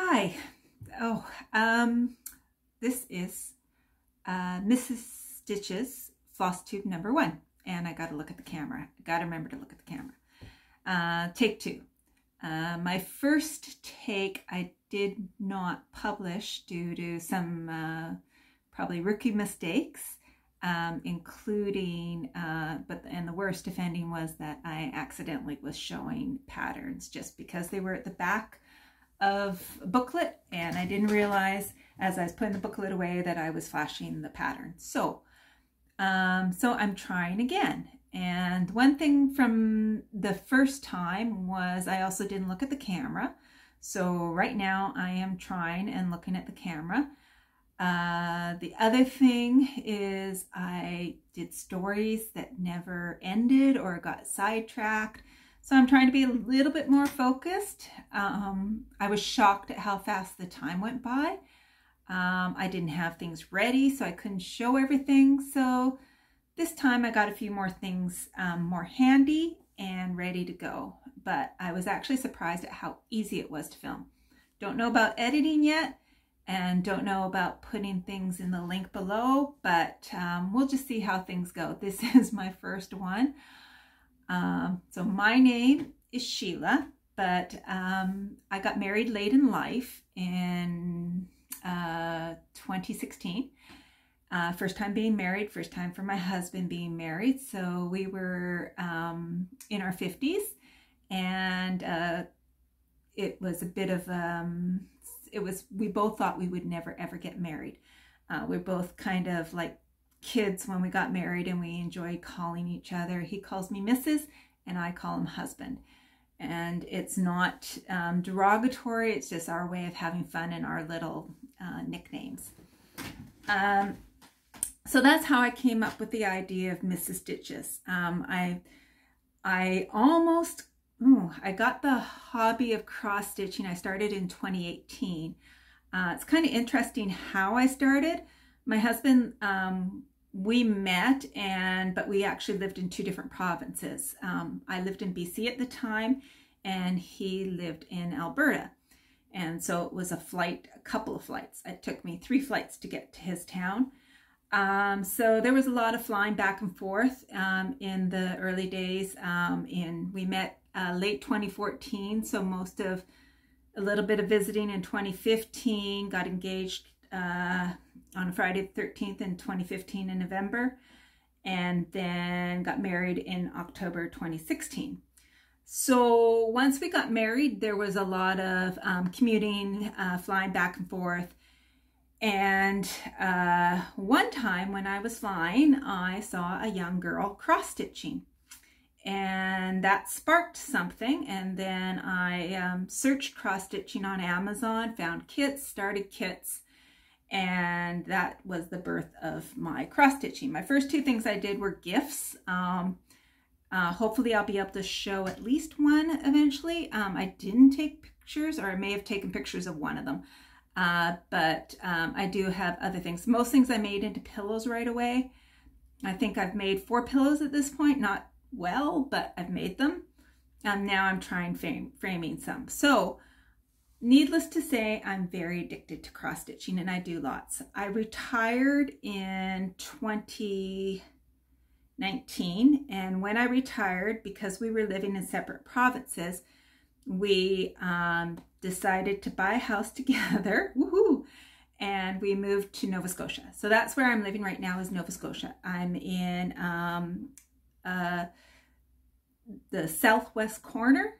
Hi. Oh, this is Mrs. Stitch's floss tube number 1, and I got to look at the camera. I got to remember to look at the camera. Take 2. My first take I did not publish due to some probably rookie mistakes, including, and the worst offending was that I accidentally was showing patterns just because they were at the back of a booklet, and I didn't realize as I was putting the booklet away that I was flashing the pattern. So I'm trying again. And one thing from the first time was I also didn't look at the camera. So right now I am trying and looking at the camera. The other thing is I did stories that never ended or got sidetracked. So I'm trying to be a little bit more focused. I was shocked at how fast the time went by. I didn't have things ready, so I couldn't show everything. So this time I got a few more things more handy and ready to go. But I was actually surprised at how easy it was to film. Don't know about editing yet, and don't know about putting things in the link below, but we'll just see how things go. This is my first one. So my name is Sheila, but I got married late in life in 2016. First time being married, first time for my husband being married. So we were in our 50s, and it was a bit of, we both thought we would never ever get married. We're both kind of like kids when we got married, and we enjoyed calling each other. He calls me Mrs. and I call him husband. And it's not derogatory, it's just our way of having fun and our little nicknames. So that's how I came up with the idea of Mrs. Stitches. I got the hobby of cross stitching. I started in 2018. It's kind of interesting how I started. My husband, we met, but we actually lived in 2 different provinces. I lived in BC at the time, and he lived in Alberta. And so it was a couple of flights. It took me 3 flights to get to his town. So there was a lot of flying back and forth in the early days. We met late 2014, so a little bit of visiting in 2015, got engaged on Friday the 13th in 2015 in November, and then got married in October 2016. So once we got married, there was a lot of commuting, flying back and forth. And one time when I was flying, I saw a young girl cross-stitching, and that sparked something. And then I searched cross-stitching on Amazon, found kits, started kits, and that was the birth of my cross-stitching. My first 2 things I did were gifts. Hopefully I'll be able to show at least one eventually. I didn't take pictures, or I may have taken pictures of one of them. But I do have other things. Most things I made into pillows right away. I think I've made 4 pillows at this point. Not well, but I've made them. Now I'm trying framing some. So needless to say, I'm very addicted to cross stitching, and I do lots. I retired in 2019, and when I retired, because we were living in separate provinces, we decided to buy a house together, woohoo, and we moved to Nova Scotia. So that's where I'm living right now, is Nova Scotia. I'm in the southwest corner.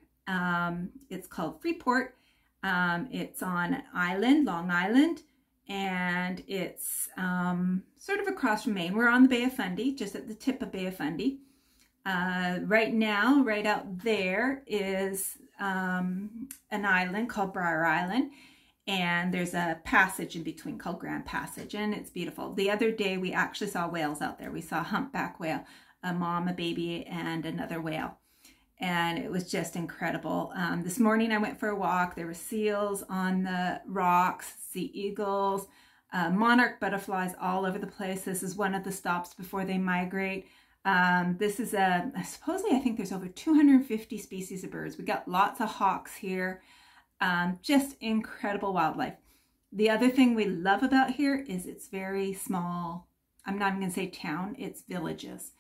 It's called Freeport. It's on an island, Long Island, and it's sort of across from Maine. We're on the Bay of Fundy, just at the tip of Bay of Fundy. Right now, right out there is an island called Briar Island, and there's a passage in between called Grand Passage, and it's beautiful. The other day we actually saw whales out there. We saw a humpback whale, a mom, a baby, and another whale, and it was just incredible. This morning I went for a walk. There were seals on the rocks, sea eagles, monarch butterflies all over the place. This is one of the stops before they migrate. This is supposedly I think there's over 250 species of birds. We got lots of hawks here. Just incredible wildlife. The other thing we love about here is it's very small. I'm not even going to say town, it's villages.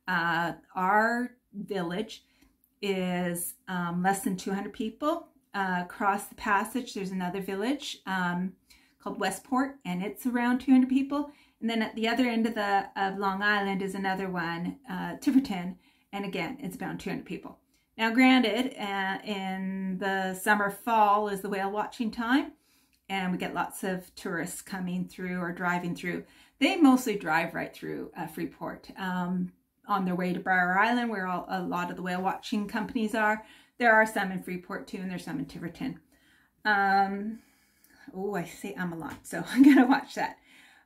Our village is less than 200 people. Across the passage, there's another village called Westport, and it's around 200 people. And then at the other end of Long Island is another one, Tiverton, and again, it's about 200 people. Now, granted, in the summer, fall is the whale watching time, and we get lots of tourists coming through or driving through. They mostly drive right through Freeport on their way to Briar Island, where a lot of the whale watching companies are. There are some in Freeport too, and there's some in Tiverton. Oh, I say a lot, so I'm gonna watch that.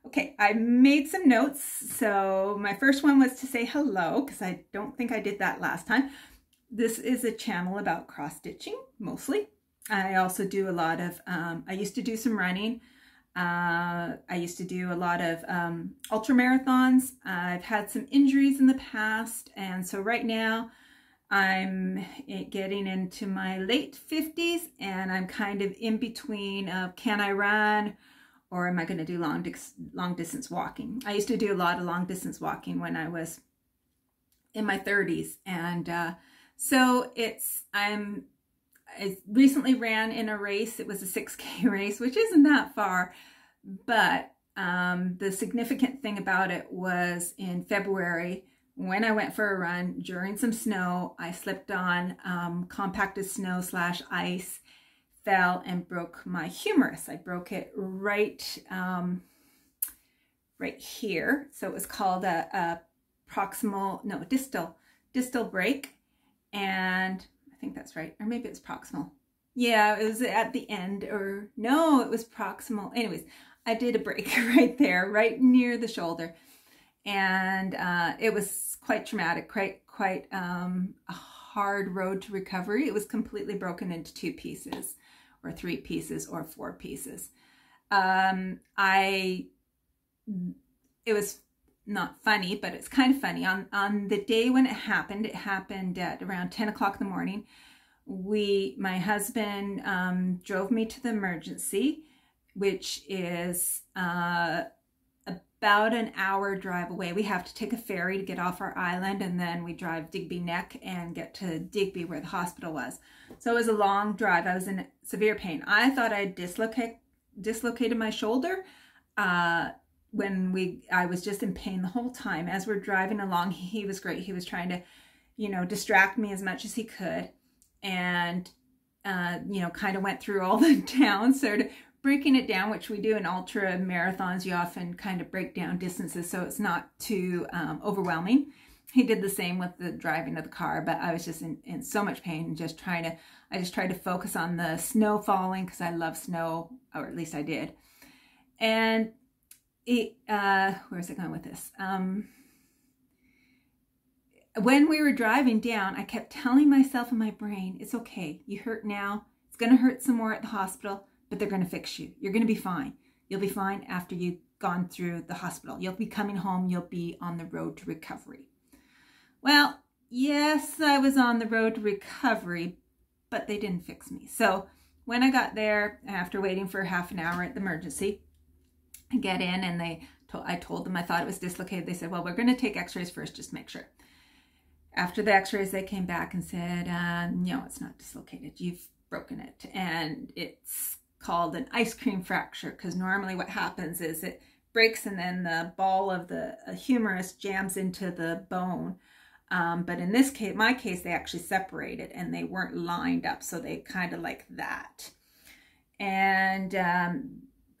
Okay, I made some notes. So my first one was to say hello, because I don't think I did that last time. This is a channel about cross-stitching, mostly. I also do a lot of, I used to do some running. I used to do a lot of ultra marathons. I've had some injuries in the past, and so right now I'm getting into my late 50s, and I'm kind of in between of can I run or am I going to do long distance walking. I used to do a lot of long distance walking when I was in my 30s, and so I recently ran in a race. It was a 6K race, which isn't that far, but the significant thing about it was in February, when I went for a run during some snow, I slipped on compacted snow / ice, fell and broke my humerus. I broke it right here. So it was called a distal break, and I think that's right, or maybe it's proximal. Yeah, it was at the end, or no, it was proximal. Anyways, I did a break right there, right near the shoulder, and it was quite traumatic, quite a hard road to recovery. It was completely broken into 2 pieces, or 3 pieces, or 4 pieces. It was not funny, but it's kind of funny. On the day when it happened at around 10 o'clock in the morning. My husband drove me to the emergency, which is about an hour drive away. We have to take a ferry to get off our island, and then we drive Digby Neck and get to Digby, where the hospital was. So it was a long drive. I was in severe pain. I thought I dislocated my shoulder. I was just in pain the whole time. As we're driving along, he was great. He was trying to, distract me as much as he could, and kind of went through all the towns, sort of breaking it down, which we do in ultra marathons. You often kind of break down distances so it's not too overwhelming. He did the same with the driving of the car, but I was just in so much pain, and I just tried to focus on the snow falling, because I love snow, or at least I did. And where's it going with this? When we were driving down, I kept telling myself in my brain, it's okay, you hurt now, it's going to hurt some more at the hospital, but they're going to fix you. You're going to be fine. You'll be fine after you've gone through the hospital. You'll be coming home. You'll be on the road to recovery. Well, yes, I was on the road to recovery, but they didn't fix me. So when I got there, after waiting for half an hour at the emergency, I get in, and I told them I thought it was dislocated. They said, well, we're going to take x-rays first, just to make sure. After the x-rays, they came back and said, no, it's not dislocated. You've broken it. And it's called an ice cream fracture, because normally what happens is it breaks, and then the ball of the humerus jams into the bone. But in this case, my case, they actually separated, and they weren't lined up. So they kind of like that. And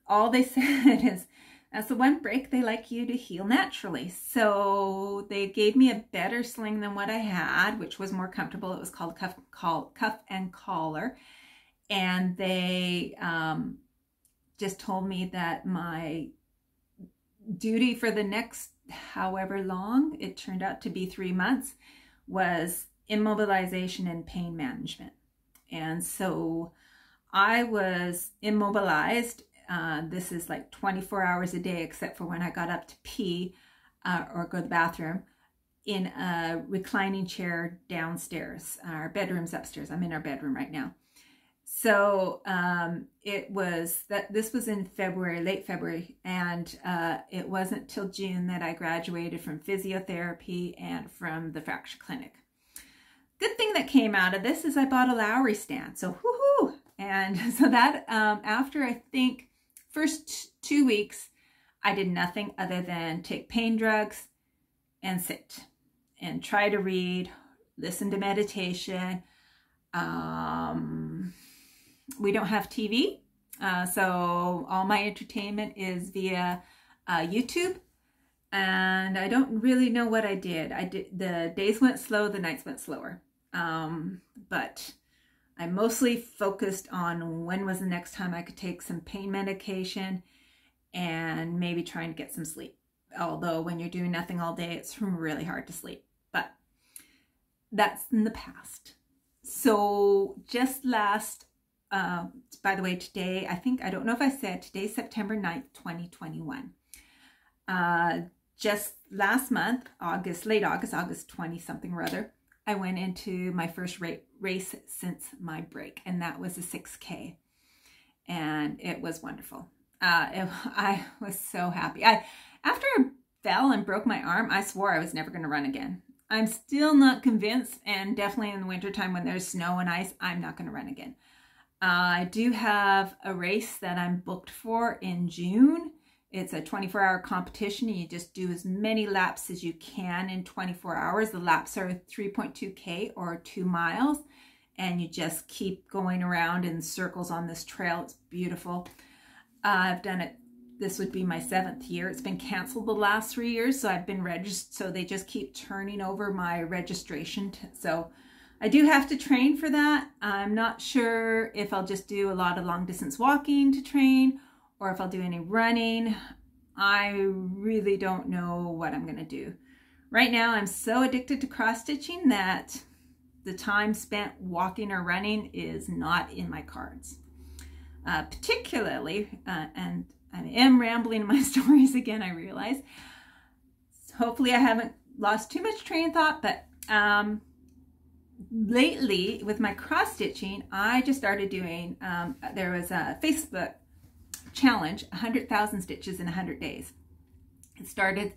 all they said is, that's the one break, they like you to heal naturally. So they gave me a better sling than what I had, which was more comfortable. It was called cuff and collar. And they just told me that my duty for the next however long, it turned out to be 3 months, was immobilization and pain management. And so I was immobilized. This is like 24 hours a day, except for when I got up to pee or go to the bathroom, in a reclining chair downstairs. Our bedroom's upstairs. I'm in our bedroom right now. So this was in February, late February, and it wasn't till June that I graduated from physiotherapy and from the fracture clinic. Good thing that came out of this is I bought a Lowry stand, so woohoo! And so that after I think first 2 weeks, I did nothing other than take pain drugs and sit and try to read, listen to meditation. We don't have TV, so all my entertainment is via YouTube, and I don't really know what I did. The days went slow, the nights went slower, but I mostly focused on when was the next time I could take some pain medication and maybe trying to get some sleep. Although when you're doing nothing all day, it's really hard to sleep, but that's in the past. So just last, by the way, today, I don't know if I said, today's September 9th, 2021. Just last month, late August 20 something or other, I went into my first race since my break, and that was a 6K, and it was wonderful. I was so happy. After I fell and broke my arm, I swore I was never going to run again. I'm still not convinced, and definitely in the wintertime when there's snow and ice, I'm not going to run again. I do have a race that I'm booked for in June. It's a 24-hour competition, and you just do as many laps as you can in 24 hours. The laps are 3.2K or 2 miles, and you just keep going around in circles on this trail. It's beautiful. I've done it. This would be my 7th year. It's been canceled the last 3 years, so I've been registered. So they just keep turning over my registration. So I do have to train for that. I'm not sure if I'll just do a lot of long distance walking to train or if I'll do any running. I really don't know what I'm going to do. Right now, I'm so addicted to cross stitching that the time spent walking or running is not in my cards. Particularly, and I am rambling in my stories again, I realize. Hopefully I haven't lost too much train of thought, but lately with my cross stitching, I just started doing, there was a Facebook challenge, 100,000 stitches in 100 days. It started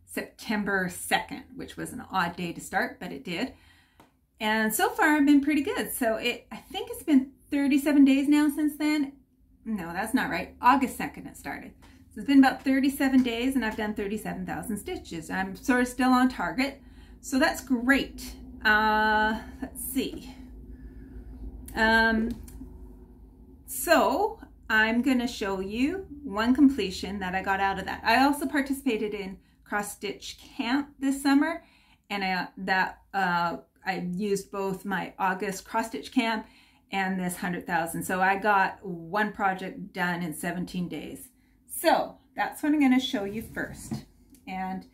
September 2nd, which was an odd day to start, but it did. And so far I've been pretty good. So I think it's been 37 days now since then. No, that's not right. August 2nd it started. So it's been about 37 days and I've done 37,000 stitches. I'm sort of still on target. So that's great. Let's see. So I'm going to show you one completion that I got out of that. I also participated in cross stitch camp this summer, and I used both my August cross stitch camp and this 100,000. So I got one project done in 17 days. So that's what I'm going to show you first. And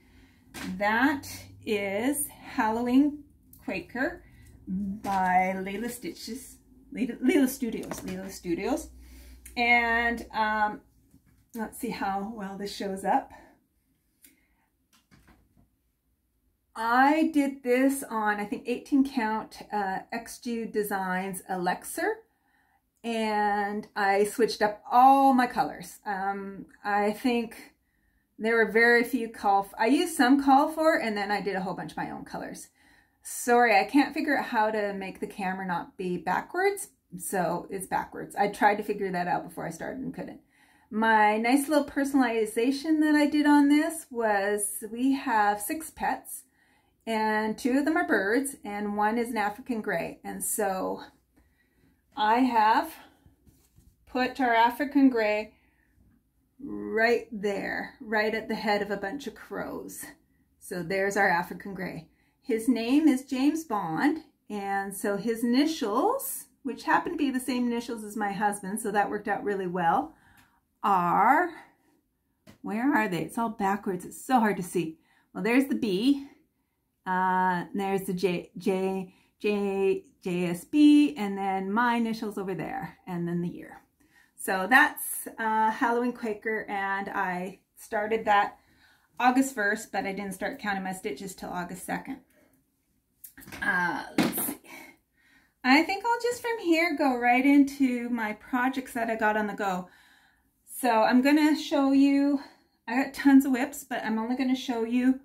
that is Halloween Quaker by Layla Studios. And let's see how well this shows up. I did this on, I think, 18 count XG Designs Elixir, and I switched up all my colors. I think there were very few I used some call for, and then I did a whole bunch of my own colors. Sorry, I can't figure out how to make the camera not be backwards, so it's backwards. I tried to figure that out before I started and couldn't. My nice little personalization that I did on this was, we have 6 pets, and 2 of them are birds, and 1 is an African gray. And so I have put our African gray right there, right at the head of a bunch of crows. So there's our African gray. His name is James Bond, and so his initials, which happen to be the same initials as my husband, so that worked out really well, are, where are they? It's all backwards. It's so hard to see. Well, there's the B. There's the JSB, and then my initials over there, and then the year. So that's Halloween Quaker, and I started that August 1st, but I didn't start counting my stitches till August 2nd. Let's see. I think I'll just from here go right into my projects that I got on the go. So I'm going to show you, I got tons of whips, but I'm only going to show you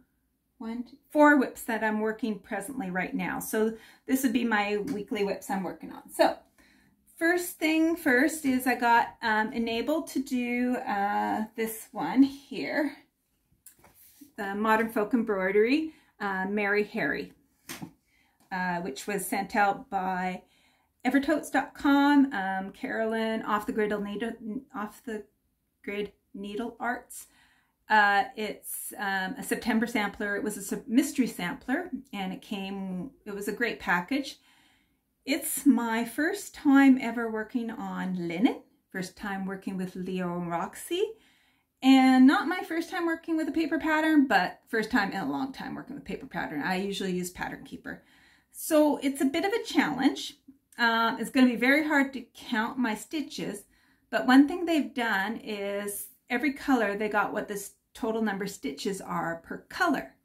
4 whips that I'm working presently right now. So this would be my weekly whips I'm working on. So first thing first is I got enabled to do this one here, the Modern Folk Embroidery, Mary Harry, which was sent out by evertotes.com, Carolyn Off the Grid Needle Arts. It's a September sampler. It was a mystery sampler, and it was a great package. It's my first time ever working on linen, first time working with Leo and Roxy, and not my first time working with a paper pattern, but first time in a long time working with paper pattern. I usually use Pattern Keeper. So it's a bit of a challenge. It's going to be very hard to count my stitches, but one thing they've done is every color, they got what this total number of stitches are per color.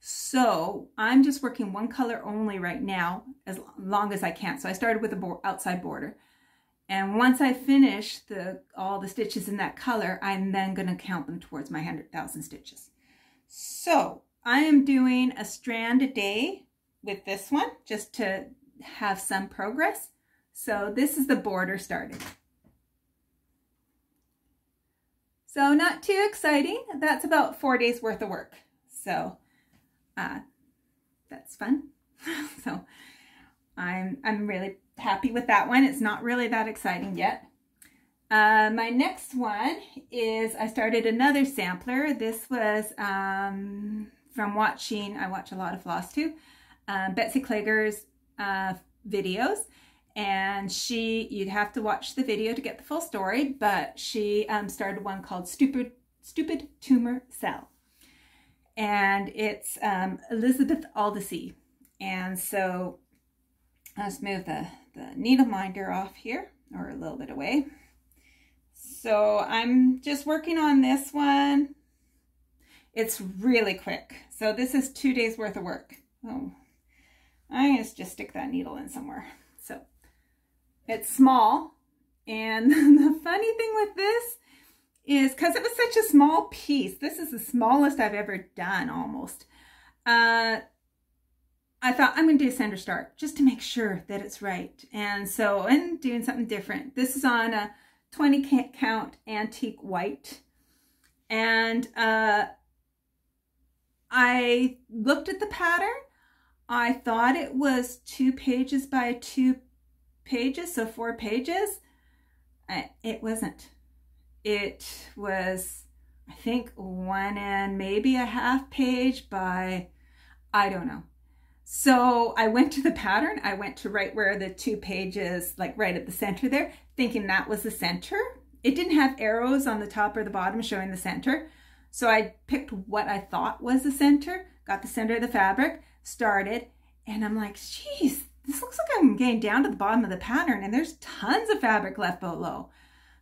So I'm just working one color only right now, as long as I can. So I started with a outside border. And once I finish all the stitches in that color, I'm then going to count them towards my 100,000 stitches. So I am doing a strand a day with this one, just to have some progress. So this is the border started. So not too exciting. That's about 4 days worth of work. So that's fun. So I'm really happy with that one. It's not really that exciting yet. My next one is I started another sampler. This was from watching, I watch a lot of Floss too, Betsy Klager's videos. And you'd have to watch the video to get the full story, but she started one called Stupid Tumor Cell. And it's Elizabeth Aldisey. And so let's move the needle minder off here, or a little bit away. So I'm just working on this one. It's really quick. So this is 2 days worth of work. Oh, I'm going to just stick that needle in somewhere. So it's small. And the funny thing with this is because it was such a small piece, this is the smallest I've ever done almost. I thought I'm going to do a center start just to make sure that it's right. And so I'm doing something different. This is on a 20 count antique white. And I looked at the pattern. I thought it was 2 pages by 2 pages, so 4 pages. It wasn't. It was, I think, 1 and maybe a half page by, I don't know. So I went to the pattern. I went to right where the 2 pages, like right at the center there, thinking that was the center. It didn't have arrows on the top or the bottom showing the center. So I picked what I thought was the center, got the center of the fabric, started, and I'm like, geez, this looks like I'm getting down to the bottom of the pattern and there's tons of fabric left below.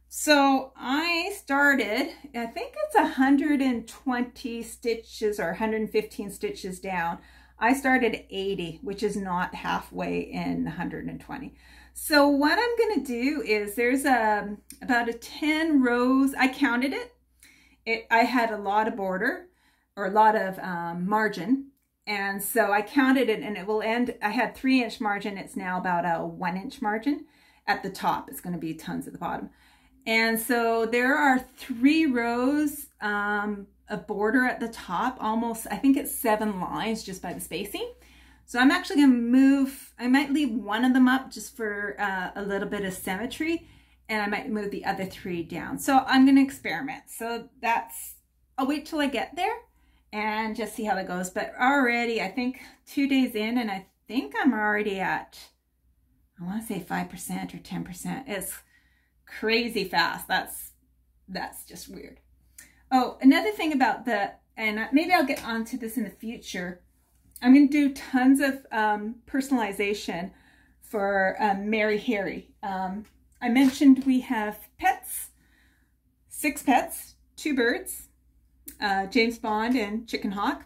So I started, I think it's 120 stitches or 115 stitches down. I started at 80, which is not halfway in 120. So what I'm going to do is there's about 10 rows. I counted it. I had a lot of border or a lot of margin. And so I counted it and it will end, I had 3-inch margin. It's now about a 1-inch margin at the top. It's going to be tons at the bottom. And so there are 3 rows of border at the top, almost, I think it's 7 lines just by the spacing. So I'm actually going to move, I might leave one of them up just for a little bit of symmetry, and I might move the other 3 down. So I'm going to experiment. So I'll wait till I get there and just see how that goes. But already, I think 2 days in, and I think I'm already at, I want to say 5% or 10%. It's crazy fast. That's just weird. Oh, another thing about and maybe I'll get onto this in the future, I'm going to do tons of personalization for Mary Harry. I mentioned we have pets, 6 pets, 2 birds, James Bond and Chicken Hawk,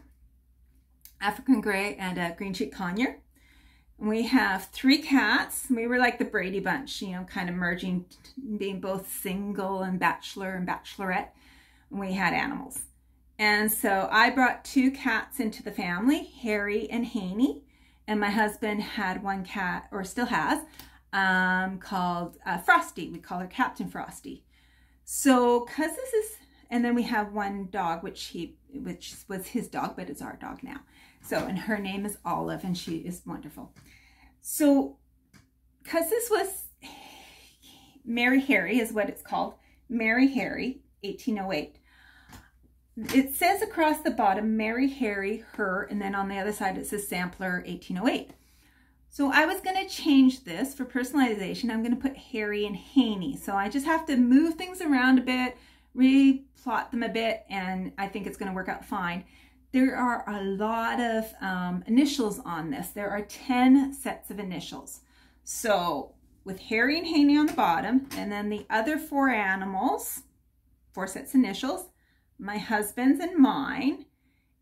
African Grey, and a green cheek conure. We have 3 cats. We were like the Brady Bunch, you know, kind of merging, being both single and bachelor and bachelorette. We had animals. And so I brought 2 cats into the family, Harry and Haney. And my husband had 1 cat, or still has, called Frosty. We call her Captain Frosty. So, cause this is, and then we have 1 dog, which was his dog, but it's our dog now. So, and her name is Olive, and she is wonderful. So, cause this was Mary Harry is what it's called. Mary Harry, 1808. It says across the bottom, Mary Harry, her, and then on the other side it says Sampler, 1808. So I was going to change this for personalization. I'm going to put Harry and Haney. So I just have to move things around a bit, replot them a bit, and I think it's going to work out fine. There are a lot of initials on this. There are 10 sets of initials. So with Harry and Haney on the bottom, and then the other 4 animals, 4 sets of initials, my husband's and mine,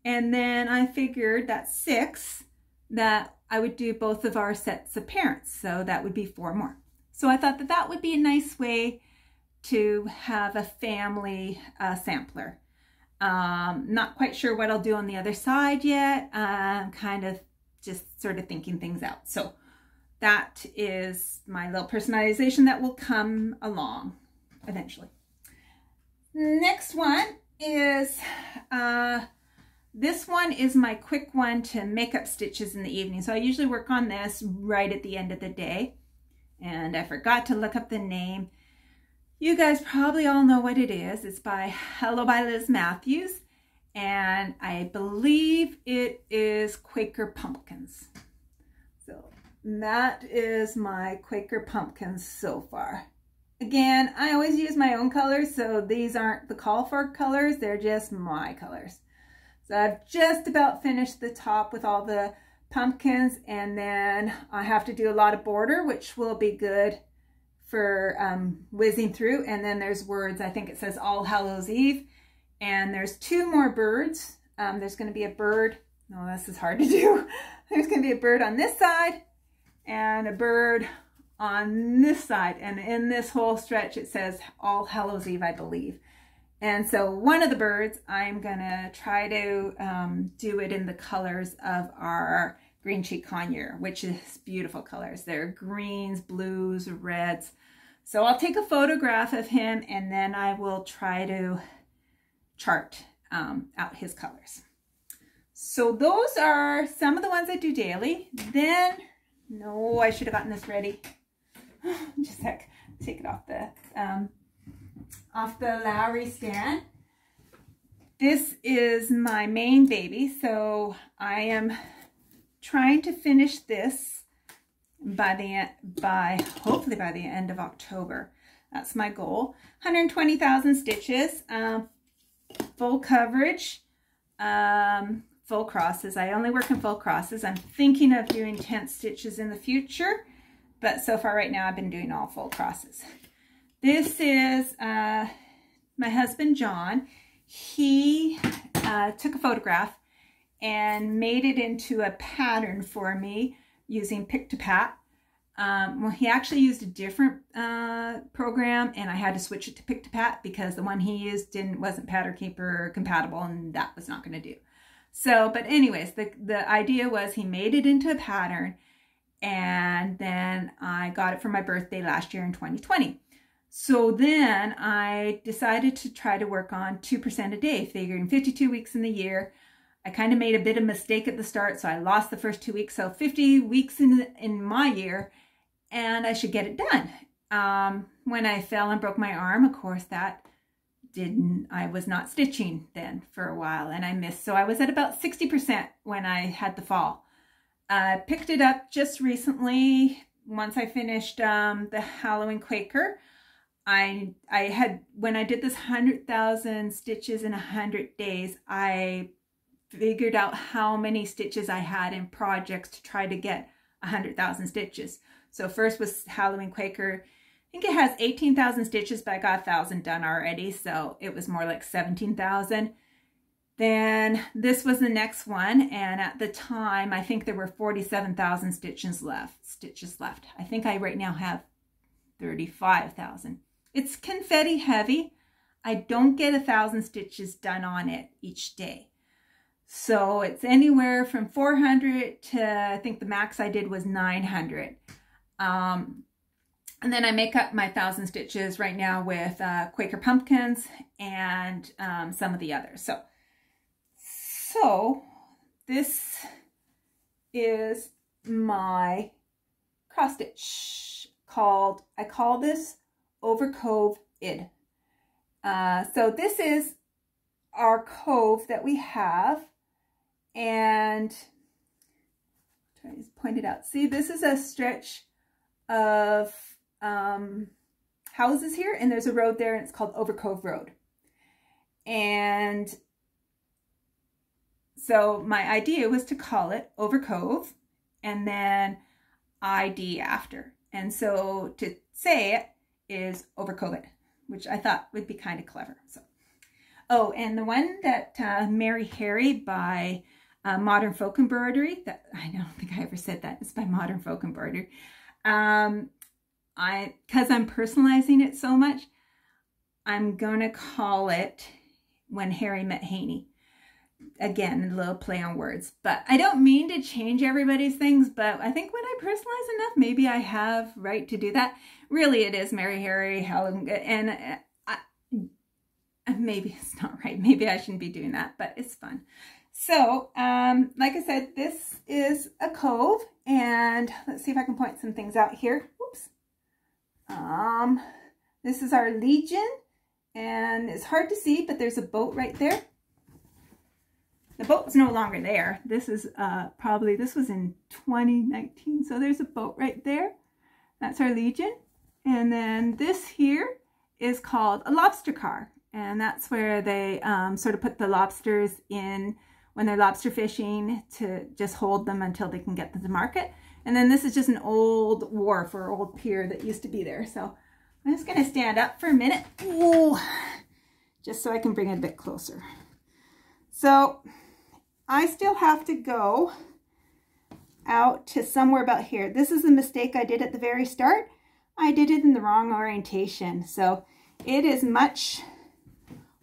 and then I figured that's 6, that I would do both of our sets of parents, so that would be 4 more. So I thought that that would be a nice way to have a family sampler. Not quite sure what I'll do on the other side yet. Kind of just sort of thinking things out. So that is my little personalization that will come along eventually. Next one is, this one is my quick one to make up stitches in the evening. So I usually work on this right at the end of the day. And I forgot to look up the name. You guys probably all know what it is. It's by Hello by Liz Matthews. And I believe it is Quaker Pumpkins. So that is my Quaker Pumpkins so far. Again, I always use my own colors, so these aren't the call for colors, they're just my colors. So I've just about finished the top with all the pumpkins, and then I have to do a lot of border, which will be good for whizzing through. And then there's words, I think it says All Hallows Eve, and there's 2 more birds. There's going to be a bird, no, this is hard to do. There's going to be a bird on this side, and a bird on this side, and in this whole stretch it says All Hallows Eve, I believe. And so one of the birds, I'm gonna try to do it in the colors of our green cheek conure, which is beautiful colors. They're greens, blues, reds. So I'll take a photograph of him, and then I will try to chart out his colors. So those are some of the ones I do daily. Then, no, I should have gotten this ready. Just a sec, take it off the Lowry stand. This is my main baby, so I am trying to finish this hopefully by the end of October. That's my goal. 120,000 stitches, full coverage, full crosses. I only work in full crosses. I'm thinking of doing 10 stitches in the future. But so far right now, I've been doing all full crosses. This is my husband, John. He took a photograph and made it into a pattern for me using Pick-to-Pat. Well, he actually used a different program, and I had to switch it to Pick-to-Pat because the one he used wasn't Pattern Keeper compatible, and that was not going to do. So, but anyways, the idea was he made it into a pattern, and then I got it for my birthday last year in 2020. So then I decided to try to work on 2% a day, figuring 52 weeks in the year. I kind of made a bit of mistake at the start, so I lost the first 2 weeks. So 50 weeks in my year, and I should get it done. When I fell and broke my arm, of course, I was not stitching then for a while, and I missed. So I was at about 60% when I had the fall. I picked it up just recently. Once I finished the Halloween Quaker, when I did this 100,000 stitches in 100 days, I figured out how many stitches I had in projects to try to get 100,000 stitches. So first was Halloween Quaker. I think it has 18,000 stitches, but I got 1,000 done already, so it was more like 17,000. Then this was the next one, and at the time I think there were 47,000 stitches left. I think I right now have 35,000. It's confetti heavy. I don't get 1,000 stitches done on it each day. So it's anywhere from 400 to, I think the max I did was 900. And then I make up my 1,000 stitches right now with Quaker pumpkins and some of the others. So this is my cross stitch I call this Over Cove ID. So this is our cove that we have, and try to point it out. See, this is a stretch of houses here, and there's a road there, and it's called Over Cove Road. And so my idea was to call it Over Cove and then ID after. And so to say it is Over Cove ID, which I thought would be kind of clever. So, oh, and the one that Mary Harry by Modern Folk Embroidery, that I don't think I ever said that, it's by Modern Folk Embroidery. Because I'm personalizing it so much, I'm gonna call it When Harry Met Haney. Again, a little play on words, but I don't mean to change everybody's things, but I think when I personalize enough, maybe I have right to do that. Really, it is Mary Harry, Helen, and maybe it's not right. Maybe I shouldn't be doing that, but it's fun. So, like I said, this is a cove, and let's see if I can point some things out here. Whoops. This is our Legion, and it's hard to see, but there's a boat right there. The boat's no longer there. This is this was in 2019, so there's a boat right there. That's our Legion. And then this here is called a lobster car, and that's where they sort of put the lobsters in when they're lobster fishing to just hold them until they can get them to market. And then this is just an old wharf or old pier that used to be there. So I'm just going to stand up for a minute. Ooh, just so I can bring it a bit closer. So I still have to go out to somewhere about here. This is the mistake I did at the very start. I did it in the wrong orientation. So it is much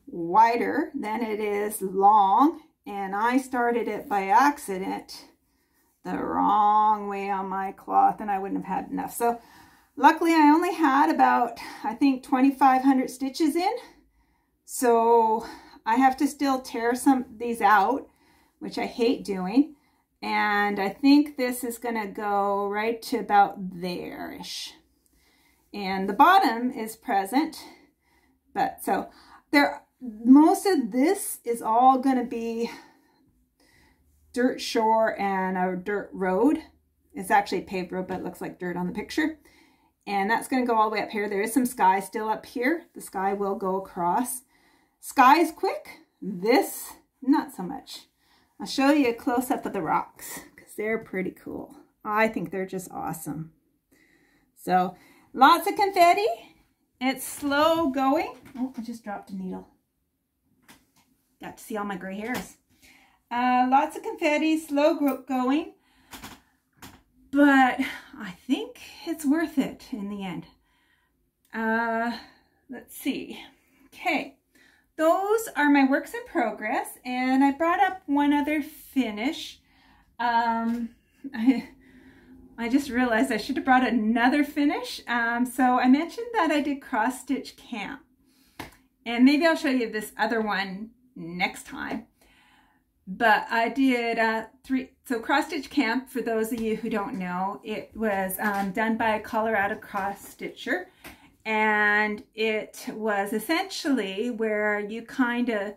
wider than it is long, and I started it by accident the wrong way on my cloth, and I wouldn't have had enough. So luckily I only had about, I think, 2,500 stitches in. So I have to still tear some of these out, which I hate doing. And I think this is going to go right to about there-ish. And the bottom is present. But so most of this is all going to be dirt shore and a dirt road. It's actually a paved road, but it looks like dirt on the picture. And that's going to go all the way up here. There is some sky still up here. The sky will go across. Sky is quick. This, not so much. I'll show you a close-up of the rocks because they're pretty cool. I think they're just awesome. So lots of confetti. It's slow going. Oh, I just dropped a needle. Got to see all my gray hairs. Lots of confetti, slow going. But I think it's worth it in the end. Let's see. Okay. Those are my works in progress, and I brought up one other finish. I just realized I should have brought another finish. So I mentioned that I did cross stitch camp, and maybe I'll show you this other one next time. But I did so cross stitch camp, for those of you who don't know, it was done by a Colorado cross stitcher. And it was essentially where you kind of,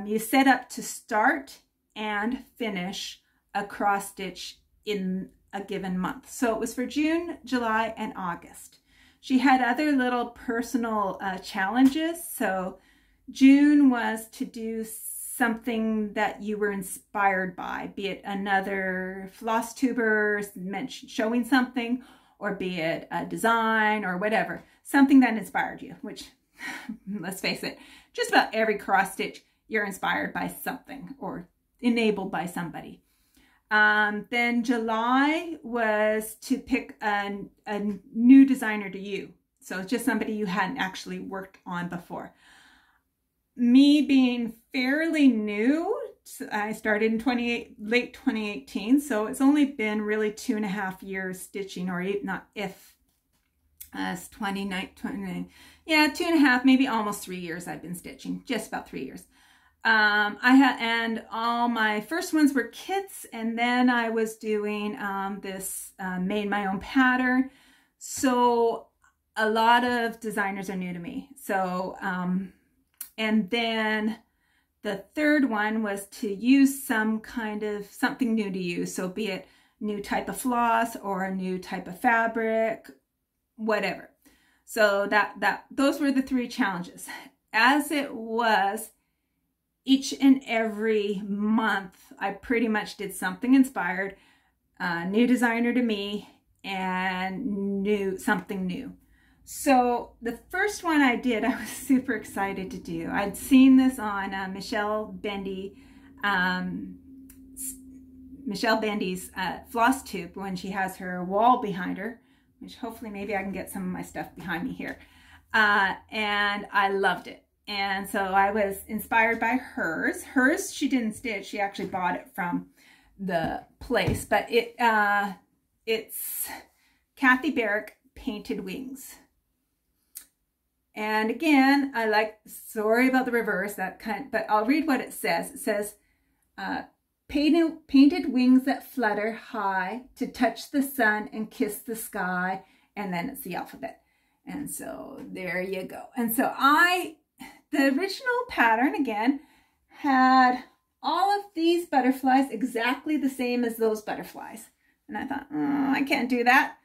you set up to start and finish a cross stitch in a given month. So it was for June, July, and August. She had other little personal challenges. So June was to do something that you were inspired by, be it another floss tuber showing something, or be it a design or whatever, something that inspired you, which, let's face it, just about every cross stitch you're inspired by something or enabled by somebody. Then July was to pick a new designer to you. So it's just somebody you hadn't actually worked on before. Me being fairly new, I started in late 2018, so it's only been really 2.5 years stitching, or not if it's 29, yeah, 2.5, maybe almost 3 years I've been stitching, just about 3 years. And all my first ones were kits, and then I was doing this made my own pattern. So a lot of designers are new to me. So, and then the third one was to use some kind of something new to use. So be it new type of floss or a new type of fabric, whatever. So those were the 3 challenges. As it was, each and every month, I pretty much did something inspired, new designer to me, and something new. So the first one I did, I was super excited to do. I'd seen this on Michelle Bendy's floss tube when she has her wall behind her, which hopefully maybe I can get some of my stuff behind me here. And I loved it. And so I was inspired by hers. Hers, she didn't stitch. She actually bought it from the place. But it's Kathy Barrick Painted Wings. And again, sorry about the reverse, but I'll read what it says. It says, painted wings that flutter high to touch the sun and kiss the sky. And then it's the alphabet. And so there you go. And so the original pattern, again, had all of these butterflies exactly the same as those butterflies. And I thought, oh, I can't do that.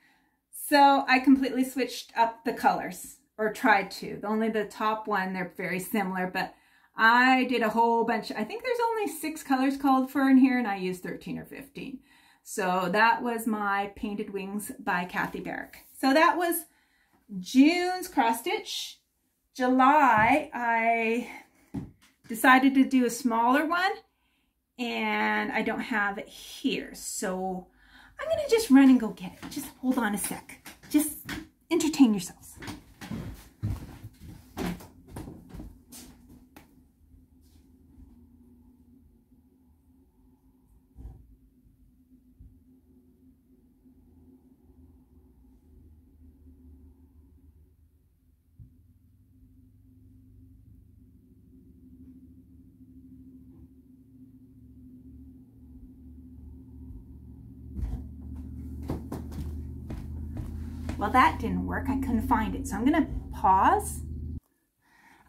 So I completely switched up the colors, or tried to. Only the top one, they're very similar, but I did a whole bunch. I think there's only 6 colors called for in here, and I used 13 or 15. So that was my Painted Wings by Kathy Barrick. So that was June's cross stitch. July, I decided to do a smaller one, and I don't have it here. So I'm going to just run and go get it. Just hold on a sec. Just entertain yourselves. Well, that didn't work. I couldn't find it. So I'm going to pause.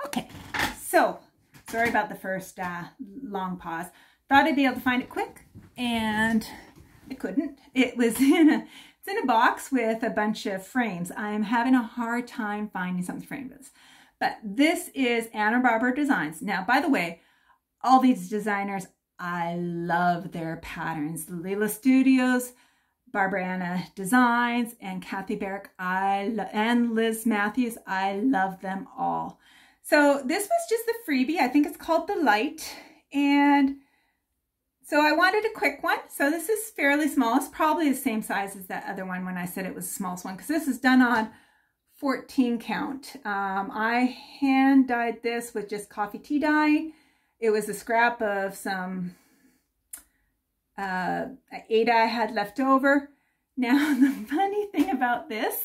Okay, so sorry about the first long pause. Thought I'd be able to find it quick, and I couldn't. It was it's in a box with a bunch of frames. I'm having a hard time finding something framed with. But this is Anna Barbara Designs. Now, by the way, all these designers, I love their patterns. Leela Studios, Barbara Anna Designs, and Kathy Barrick, and Liz Matthews. I love them all. So this was just the freebie. I think it's called The Light. And so I wanted a quick one. So this is fairly small. It's probably the same size as that other one when I said it was the smallest one, because this is done on 14 count. I hand dyed this with just coffee tea dye. It was a scrap of some Ada I had left over. Now, the funny thing about this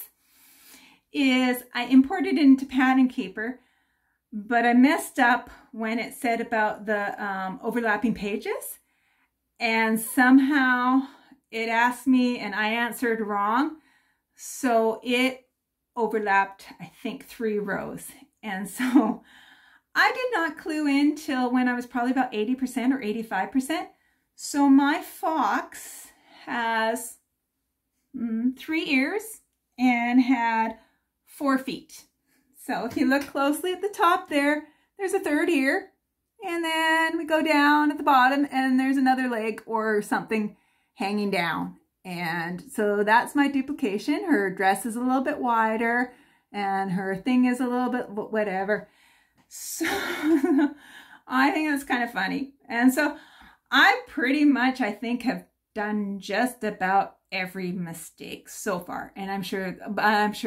is I imported it into Pattern Keeper, but I messed up when it said about the overlapping pages, and somehow it asked me and I answered wrong, so it overlapped, I think, 3 rows. And so I did not clue in till when I was probably about 80% or 85%. So my fox has 3 ears and had 4 feet. So if you look closely at the top there, there's a 3rd ear. And then we go down at the bottom and there's another leg or something hanging down. And so that's my duplication. Her dress is a little bit wider and her thing is a little bit whatever. So I think that's kind of funny. And so I pretty much, I think, have done just about every mistake so far. And I'm sure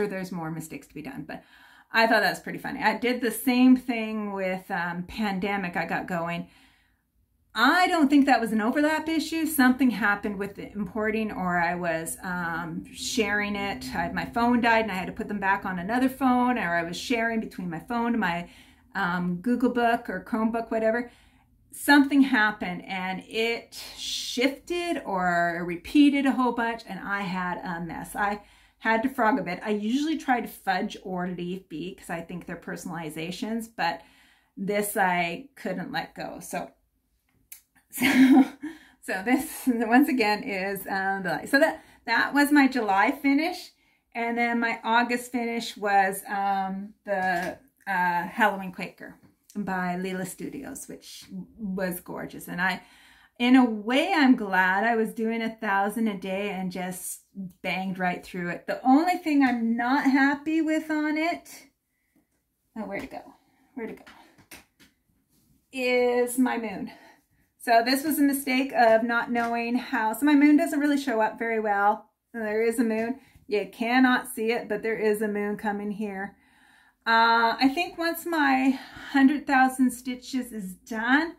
there's more mistakes to be done, but I thought that was pretty funny. I did the same thing with pandemic I got going. I don't think that was an overlap issue. Something happened with the importing, or I was sharing it. My phone died and I had to put them back on another phone, or I was sharing between my phone and my Google Book or Chromebook, whatever. Something happened and it shifted or repeated a whole bunch, and I had a mess. I had to frog a bit. I usually try to fudge or leave be because I think they're personalizations, but this I couldn't let go. So this once again is so that was my July finish, and then my August finish was the Halloween Quaker by Leela Studios, which was gorgeous. And in a way, I'm glad I was doing 1,000 a day and just banged right through it. The only thing I'm not happy with on it, where'd it go, is my moon. So this was a mistake of not knowing how, so my moon doesn't really show up very well. There is a moon. You cannot see it, but there is a moon coming here. I think once my 100,000 stitches is done,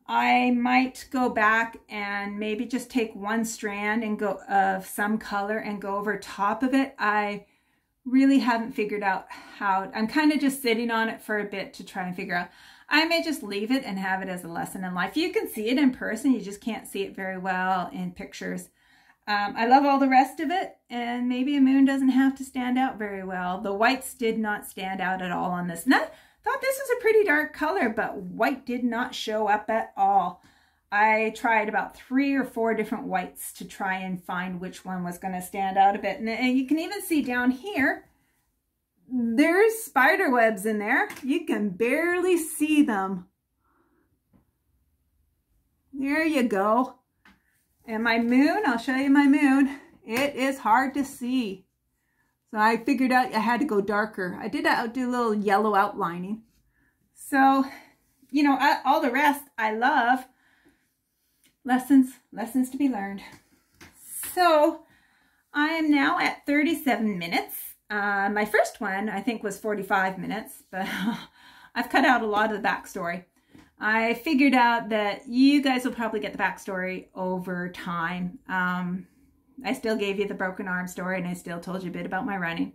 I might go back and maybe just take one strand and go of some color and go over top of it. I really haven't figured out how. I'm kind of just sitting on it for a bit to try and figure out. I may just leave it and have it as a lesson in life. You can see it in person. You just can't see it very well in pictures. I love all the rest of it, and maybe a moon doesn't have to stand out very well. The whites did not stand out at all on this. And I thought this was a pretty dark color, but white did not show up at all. I tried about 3 or 4 different whites to try and find which one was going to stand out a bit. And you can even see down here, there's spider webs in there. You can barely see them. There you go. And my moon, I'll show you my moon. It is hard to see. So I figured out I had to go darker. I did do a little yellow outlining. So, you know, all the rest I love. Lessons to be learned. So I am now at 37 minutes. My first one, I think, was 45 minutes, but I've cut out a lot of the backstory. I figured out that you guys will probably get the backstory over time. I still gave you the broken arm story, and I still told you a bit about my running.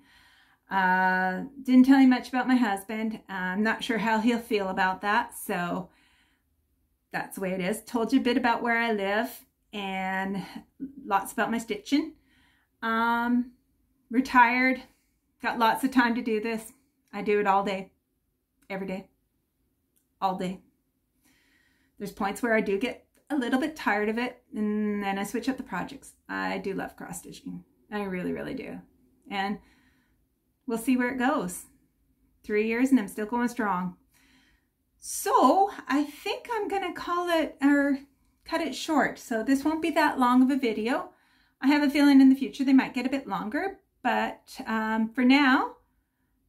Didn't tell you much about my husband. I'm not sure how he'll feel about that, so that's the way it is. Told you a bit about where I live and lots about my stitching. Retired, got lots of time to do this. I do it all day, every day, all day. There's points where I do get a little bit tired of it, and then I switch up the projects. I do love cross-stitching. I really, really do. And we'll see where it goes. 3 years and I'm still going strong. So I think I'm going to call it, or cut it short. So this won't be that long of a video. I have a feeling in the future they might get a bit longer, but for now,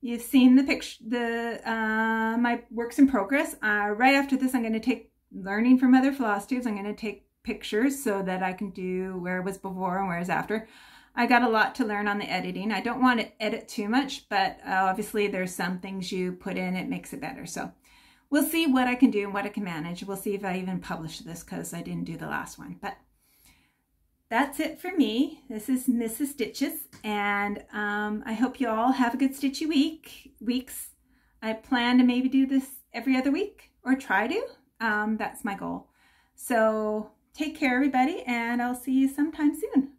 you've seen the picture, my works in progress. Right after this, I'm going to take learning from other floss tubes. I'm going to take pictures so that I can do where it was before and where it's after. I got a lot to learn on the editing. I don't want to edit too much, but obviously there's some things you put in, it makes it better. So we'll see what I can do and what I can manage. We'll see if I even publish this because I didn't do the last one. But that's it for me. This is Mrs. Stitches, and I hope you all have a good stitchy weeks. I plan to maybe do this every other week, or try to. That's my goal. So take care, everybody, and I'll see you sometime soon.